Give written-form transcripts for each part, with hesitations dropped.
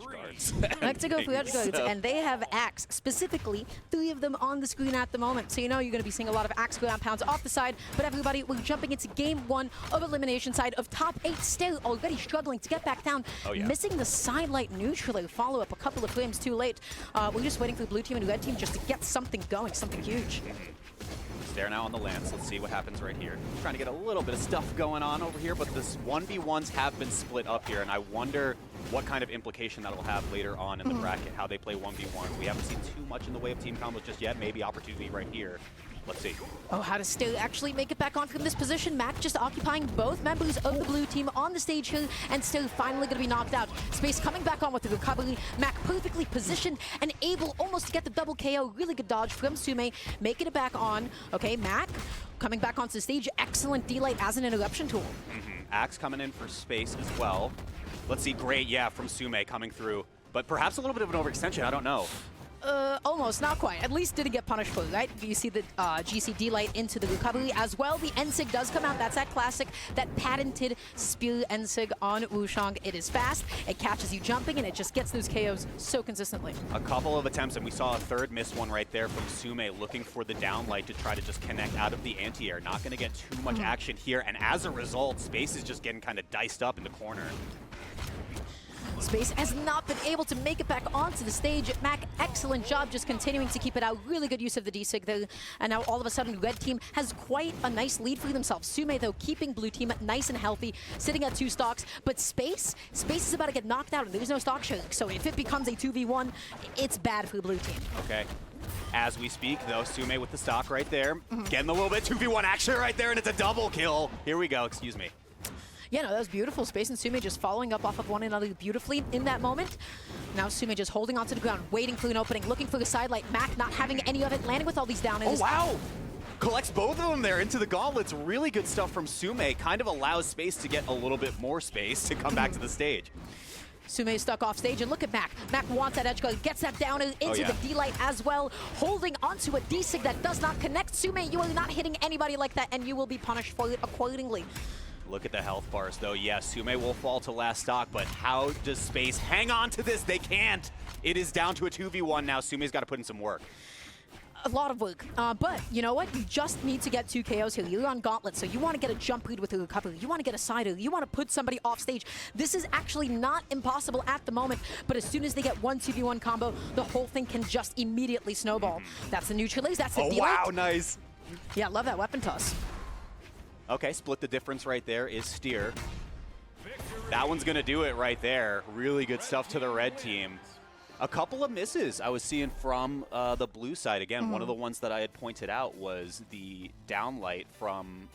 guards. Like to go for edge guards, and they have Axe, specifically 3 of them on the screen at the moment. So you know you're going to be seeing a lot of Axe ground pounds off the side, but everybody, we're jumping into game 1 of Elimination side of top 8, still already struggling to get back down, missing the sidelight neutral follow-up a couple of frames too late. We're just waiting for the blue team and red team just to get something going, something huge. Steyr now on the lance. Let's see what happens right here. Trying to get a little bit of stuff going on over here, but this 1v1s have been split up here, and I wonder what kind of implication that'll have later on in the bracket, how they play 1v1s. We haven't seen too much in the way of team combos just yet. Maybe opportunity right here. Let's see. Oh, how does Steyr actually make it back on from this position? MAK just occupying both members of the blue team on the stage here, and Steyr finally going to be knocked out. Space coming back on with the recovery. MAK perfectly positioned and able almost to get the double KO. Really good dodge from Summe, making it back on. Okay, MAK coming back onto the stage. Excellent D-Light as an interruption tool. Axe coming in for space as well. Let's see, great, yeah, from Summe coming through. But perhaps a little bit of an overextension, I don't know. Almost, not quite. At least didn't get punished for it, right? You see the GC D-Light into the recovery as well. The N-Sig does come out. That's that classic, that patented spear N-Sig on Wushang. It is fast, it catches you jumping, and it just gets those KOs so consistently. A couple of attempts, and we saw a third miss one right there from Summe, looking for the downlight to try to just connect out of the anti-air. Not going to get too much action here, and as a result, Space is just getting kind of diced up in the corner. Space has not been able to make it back onto the stage. MAK, excellent job just continuing to keep it out. Really good use of the D-Sig there. And now all of a sudden, red team has quite a nice lead for themselves. Summe, though, keeping blue team nice and healthy, sitting at 2 stocks. But Space is about to get knocked out, and there's no stock share. So if it becomes a 2v1, it's bad for the blue team. Okay. As we speak, though, Summe with the stock right there. Getting a little bit 2v1 action right there, and it's a double kill. Here we go, excuse me. Yeah, no, that was beautiful. Space and Summe just following up off of one another beautifully in that moment. Now Summe just holding onto the ground, waiting for an opening, looking for the sidelight. MAK not having any of it, landing with all these down airs. Oh, wow! Collects both of them there into the gauntlets. Really good stuff from Summe. Kind of allows Space to get a little bit more space to come back to the stage. Summe is stuck off stage, and look at MAK. MAK wants that edge guard, gets that down into the D-Light as well, holding onto a D-Sig that does not connect. Summe, you are not hitting anybody like that, and you will be punished for it accordingly. Look at the health bars, though. Yes, Summe will fall to last stock, but how does Space hang on to this? They can't. It is down to a 2v1 now. Summe's got to put in some work. A lot of work, but you know what? You just need to get 2 KOs here. You're on Gauntlet, so you want to get a jump read with a recovery. You want to get a sider. You want to put somebody off stage. This is actually not impossible at the moment, but as soon as they get one 2v1 combo, the whole thing can just immediately snowball. That's the neutral ace. That's the D-Light. Wow, nice. Yeah, love that weapon toss. Okay, split the difference right there is Steyr. That one's going to do it right there. Really good stuff to the red team. A couple of misses I was seeing from the blue side. Again, one of the ones that I had pointed out was the downlight from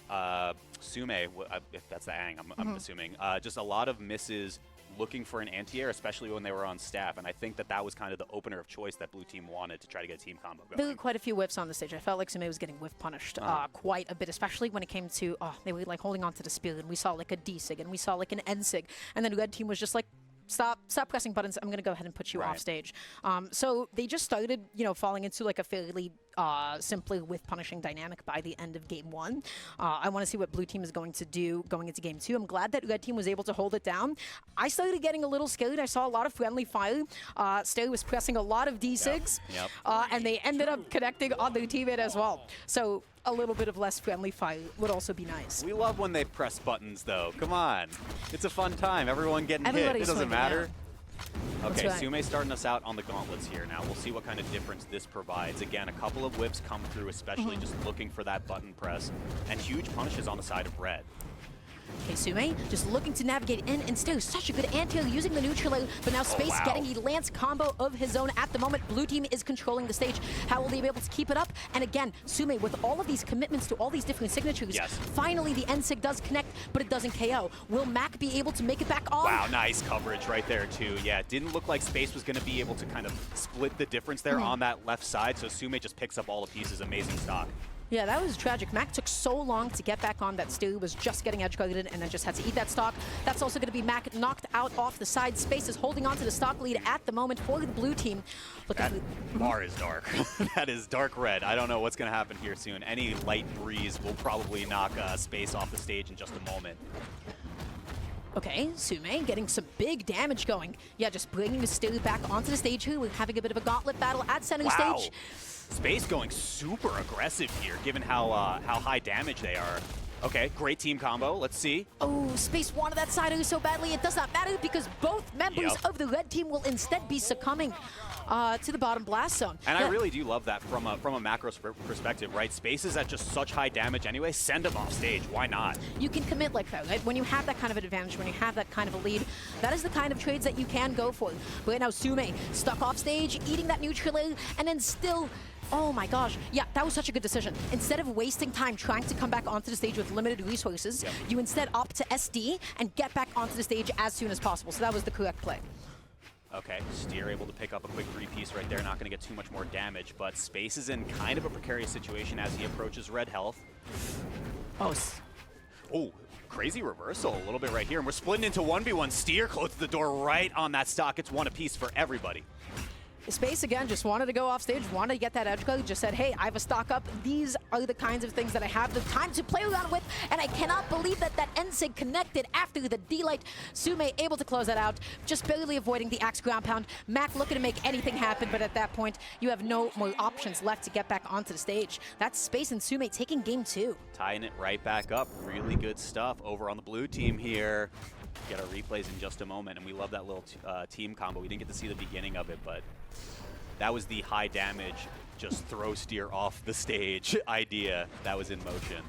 Summe, if that's the Aang, I'm assuming. Just a lot of misses looking for an anti-air, especially when they were on staff, and I think that that was kind of the opener of choice that blue team wanted to try to get a team combo going. There were quite a few whiffs on the stage. I felt like Summe was getting whiff punished quite a bit, especially when it came to, they were like holding on to the spear, and we saw like a D-Sig, and we saw like an N-Sig, and then red team was just like, Stop pressing buttons. I'm going to go ahead and put you off stage. So they just started, falling into like a fairly simply with punishing dynamic by the end of game 1. I want to see what blue team is going to do going into game 2. I'm glad that red team was able to hold it down. I started getting a little scared. I saw a lot of friendly fire. Steyr was pressing a lot of D6, and they ended up connecting on their teammate as well. So a little bit of less friendly fire would also be nice. We love when they press buttons, though. Come on. It's a fun time. Everyone getting hit. It doesn't matter. Okay, right. Summe starting us out on the gauntlets here now. We'll see what kind of difference this provides. Again, a couple of whips come through, especially just looking for that button press. And huge punishes on the side of red. Okay, Summe just looking to navigate in, and Steyr such a good anti-air using the neutral air, but now Space getting a Lance combo of his own at the moment. Blue team is controlling the stage. How will they be able to keep it up? And again, Summe with all of these commitments to all these different signatures, finally the N-Sig does connect, but it doesn't KO. Will MAK be able to make it back on? Wow, nice coverage right there too. Yeah, it didn't look like Space was going to be able to kind of split the difference there on that left side, so Summe just picks up all the pieces. Amazing stock. Yeah, that was tragic. MAK took so long to get back on that Steyr was just getting edge guarded and then just had to eat that stock. That's also going to be MAK knocked out off the side. Space is holding on to the stock lead at the moment for the blue team. That bar is dark. That is dark red. I don't know what's going to happen here soon. Any light breeze will probably knock Space off the stage in just a moment. Okay, Summe getting some big damage going. Yeah, just bringing the Steyr back onto the stage here. We're having a bit of a gauntlet battle at center stage. Space going super aggressive here, given how high damage they are. Okay, great team combo. Let's see. Oh, Space wanted that side so badly. It does not matter because both members of the red team will instead be succumbing to the bottom blast zone. And I really do love that from a macro perspective, right? Space is at just such high damage anyway. Send them off stage. Why not? You can commit like that, right? When you have that kind of an advantage, when you have that kind of a lead, that is the kind of trades that you can go for. But right now, Summe stuck off stage, eating that neutral air, and then still... Oh my gosh. Yeah, that was such a good decision. Instead of wasting time trying to come back onto the stage with limited resources, you instead opt to SD and get back onto the stage as soon as possible. So that was the correct play. Okay, Steyr able to pick up a quick 3-piece right there. Not going to get too much more damage, but Space is in kind of a precarious situation as he approaches red health. Oh, crazy reversal a little bit right here. And we're splitting into 1v1. Steyr closes the door right on that stock. It's one apiece for everybody. Space, again, just wanted to go off stage, wanted to get that edge guard, just said, hey, I have a stock up. These are the kinds of things that I have the time to play around with, and I cannot believe that that NSIG connected after the D-Light. Summe able to close that out, just barely avoiding the axe ground pound. MAK looking to make anything happen, but at that point, you have no more options left to get back onto the stage. That's Space and Summe taking game 2. Tying it right back up. Really good stuff over on the blue team here. Get our replays in just a moment, and we love that little team combo. We didn't get to see the beginning of it, but that was the high damage, just throw Steyr off the stage idea that was in motion.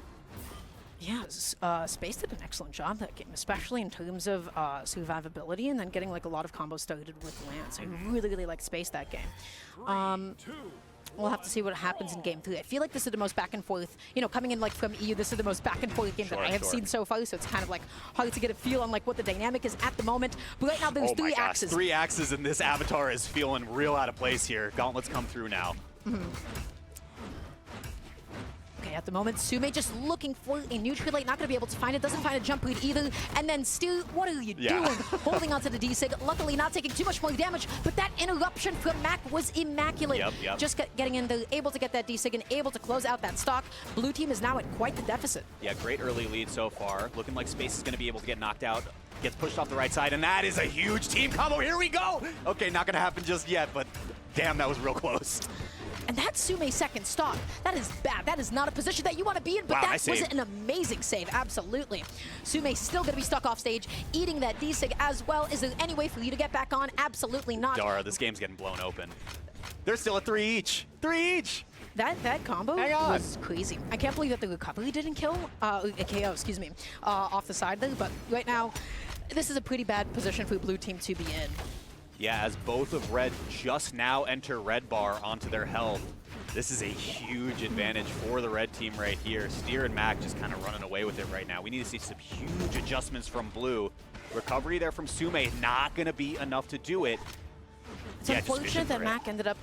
Yeah, Space did an excellent job that game, especially in terms of survivability and then getting like a lot of combos started with Lance. I really, really liked Space that game. We'll have to see what happens in game 3. I feel like this is the most back and forth, you know, coming in like from EU, this is the most back and forth game that I have seen so far, so it's kind of like hard to get a feel on like what the dynamic is at the moment. But right now there's 3 axes. 3 axes and this avatar is feeling real out of place here. Gauntlets come through now. Okay, at the moment, Summe just looking for a neutral light, not going to be able to find it, doesn't find a jump read either, and then Steyr, what are you doing? Holding onto the D-Sig, luckily not taking too much more damage, but that interruption from MAK was immaculate. Just getting in there, able to get that D-Sig and able to close out that stock. Blue team is now at quite the deficit. Yeah, great early lead so far. Looking like Space is going to be able to get knocked out. Gets pushed off the right side, and that is a huge team combo. Here we go! Okay, not going to happen just yet, but damn, that was real close. And that's Summe's second stock. That is bad. That is not a position that you want to be in, but that was an amazing save, absolutely. Summe still going to be stuck off stage, eating that D-Sig as well. Is there any way for you to get back on? Absolutely not. Dara, this game's getting blown open. They're still at 3 each. 3 each! That combo was crazy. I can't believe that the recovery didn't kill, a KO, excuse me, off the side there, but right now, this is a pretty bad position for Blue team to be in. Yeah, as both of Red just now enter Red Bar onto their health, this is a huge advantage for the Red team right here. Steyr and MAK just kind of running away with it right now. We need to see some huge adjustments from Blue. Recovery there from Summe, not going to be enough to do it. It's unfortunate that MAK ended up,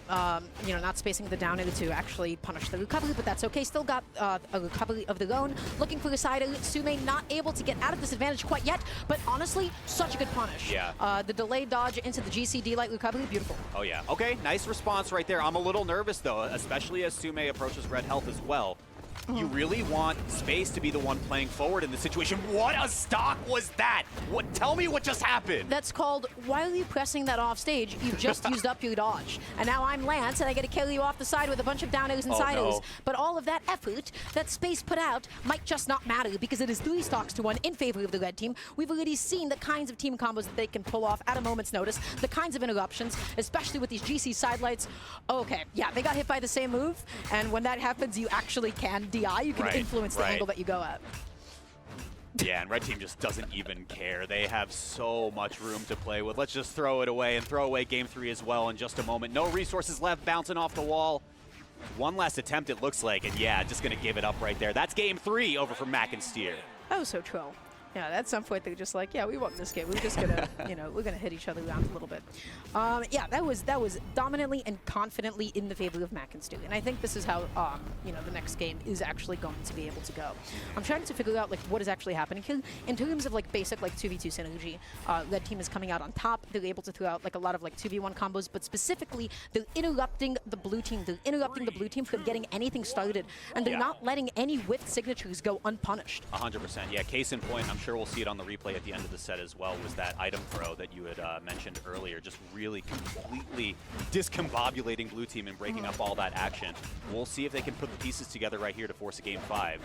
you know, not spacing the down air to actually punish the recovery, but that's okay. Still got a recovery of their own. Looking for the side air. Summe not able to get out of this advantage quite yet, but honestly, such a good punish. Yeah. The delayed dodge into the GCD light recovery, beautiful. Oh yeah. Okay, nice response right there. I'm a little nervous though, especially as Summe approaches red health as well. You really want Space to be the one playing forward in this situation. What a stock was that? What? Tell me what just happened. That's called, while you pressing that off stage, you just used up your dodge. And now I'm Lance, and I get to carry you off the side with a bunch of down airs and side airs. But all of that effort that Space put out might just not matter because it is 3 stocks to 1 in favor of the red team. We've already seen the kinds of team combos that they can pull off at a moment's notice, the kinds of interruptions, especially with these GC sidelights. Okay, yeah, they got hit by the same move, and when that happens, you actually can DI. You can influence the angle that you go at. Yeah, and Red Team just doesn't even care. They have so much room to play with. Let's just throw it away and throw away Game 3 as well in just a moment. No resources left, bouncing off the wall. One last attempt, it looks like, and yeah, just going to give it up right there. That's Game 3 over for MAK and Steyr. That was so troll. Yeah, at some point they're just like, yeah, we won this game. We're just gonna, you know, we're gonna hit each other around a little bit. Yeah, that was dominantly and confidently in the favor of MAK and Steyr, and I think this is how, you know, the next game is actually going to be able to go. I'm trying to figure out like what is actually happening here in terms of like basic like 2v2 synergy. Red team is coming out on top. They're able to throw out like a lot of like 2v1 combos, but specifically they're interrupting the blue team. They're interrupting the blue team from getting anything started, and they're not letting any whiff signatures go unpunished. 100%. Yeah, case in point, I'm sure we'll see it on the replay at the end of the set as well, was that item throw that you had mentioned earlier, just really completely discombobulating blue team and breaking up all that action. We'll see if they can put the pieces together right here to force a game 5.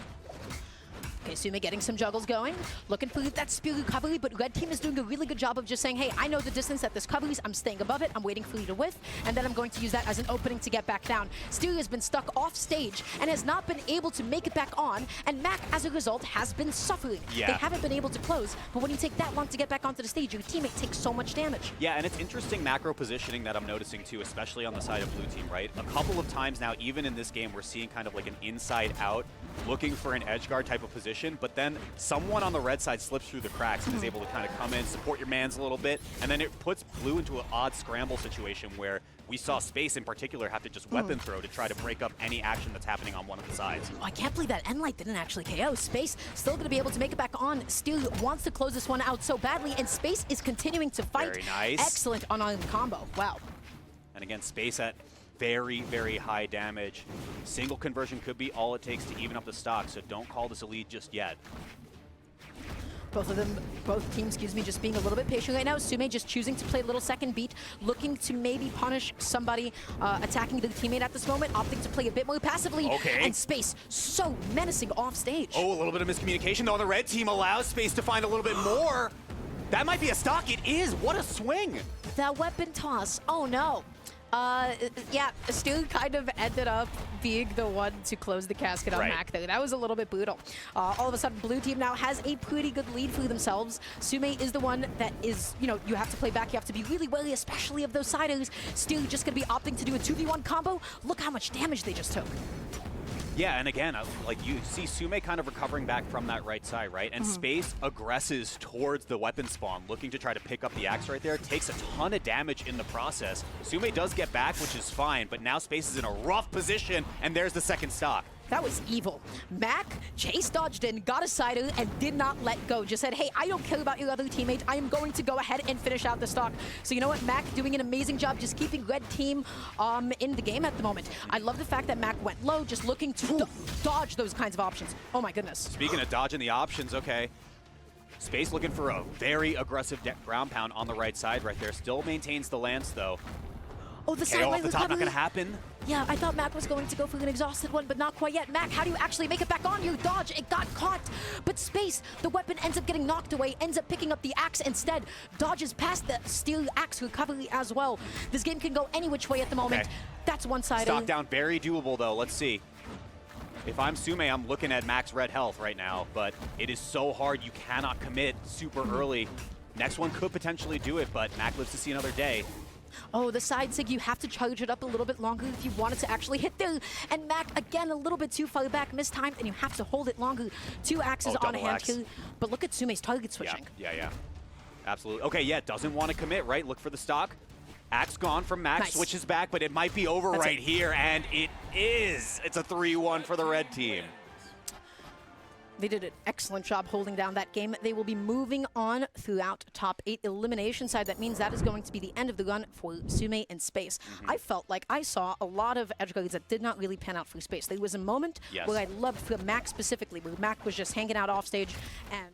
Okay, Summe getting some juggles going, looking for that spear recovery, but red team is doing a really good job of just saying, hey, I know the distance that this covers, I'm staying above it, I'm waiting for you to whiff, and then I'm going to use that as an opening to get back down. Steyr has been stuck off stage and has not been able to make it back on, and MAK, as a result, has been suffering. Yeah. They haven't been able to close, but when you take that long to get back onto the stage, your teammate takes so much damage. Yeah, and it's interesting macro positioning that I'm noticing too, especially on the side of blue team, right? A couple of times now, even in this game, we're seeing kind of like an inside out, looking for an edge guard type of position, but then someone on the red side slips through the cracks and is able to kind of come in, support your mans a little bit, and then it puts blue into an odd scramble situation where we saw Space in particular have to just weapon throw to try to break up any action that's happening on one of the sides. Oh, I can't believe that Enlight didn't actually KO. Space still going to be able to make it back on. Steyr wants to close this one out so badly, and Space is continuing to fight. Very nice. Excellent on combo. Wow. And again, Space at very, very high damage. Single conversion could be all it takes to even up the stock, so don't call this a lead just yet. Both teams, just being a little bit patient right now. Summe just choosing to play a little second beat, looking to maybe punish somebody attacking the teammate at this moment, opting to play a bit more passively. Okay. And Space so menacing off stage. Oh, a little bit of miscommunication though on the red team allows Space to find a little bit more. That might be a stock. It is. What a swing. That weapon toss. Oh no. Yeah, Steyr kind of ended up being the one to close the casket on MAK there. That was a little bit brutal. All of a sudden, blue team now has a pretty good lead for themselves. Summe is the one that is, you have to play back. You have to be really wary, especially of those siders. Steyr just going to be opting to do a 2v1 combo. Look how much damage they just took. Yeah, and again, like you see Summe kind of recovering back from that right side, right? And Space aggresses towards the weapon spawn, looking to try to pick up the axe right there. Takes a ton of damage in the process. Summe does get back, which is fine, but now Space is in a rough position, and there's the second stock. That was evil. MAK chase dodged in, got a sider, and did not let go. Just said, hey, I don't care about your other teammate. I am going to go ahead and finish out the stock. So you know what? MAK doing an amazing job just keeping red team in the game at the moment. I love the fact that MAK went low, just looking to dodge those kinds of options. Oh my goodness. Speaking of dodging the options, okay. Space looking for a very aggressive ground pound on the right side right there. Still maintains the lance though. Oh, the KO sideline off the top, recovery. not gonna happen. Yeah, I thought MAK was going to go for an exhausted one, but not quite yet. MAK, how do you actually make it back on? You dodge, it got caught. But Space, the weapon ends up getting knocked away, ends up picking up the axe instead. Dodges past the Steyr axe recovery as well. This game can go any which way at the moment. Okay. That's one-sided. Stock down, very doable though. Let's see. If I'm Summe, I'm looking at MAK's red health right now, but it is so hard. You cannot commit super early. Next one could potentially do it, but MAK lives to see another day. Oh, the side sig, you have to charge it up a little bit longer if you want it to actually hit there. And MAK, again, a little bit too far back, mistimed, and you have to hold it longer. 2 axes on hand axe. here. But look at Summe's target switching. Yeah. Absolutely. Okay, yeah, doesn't want to commit, right? Look for the stock. Axe gone from MAK, Nice. switches back, but it might be over That's right it. here, and it is. It's a 3-1 for the red team. They did an excellent job holding down that game. They will be moving on throughout top 8 elimination side. That means that is going to be the end of the run for Summe and Space. I felt like I saw a lot of edge guards that did not really pan out for Space. There was a moment where I loved for MAK specifically, where MAK was just hanging out off stage and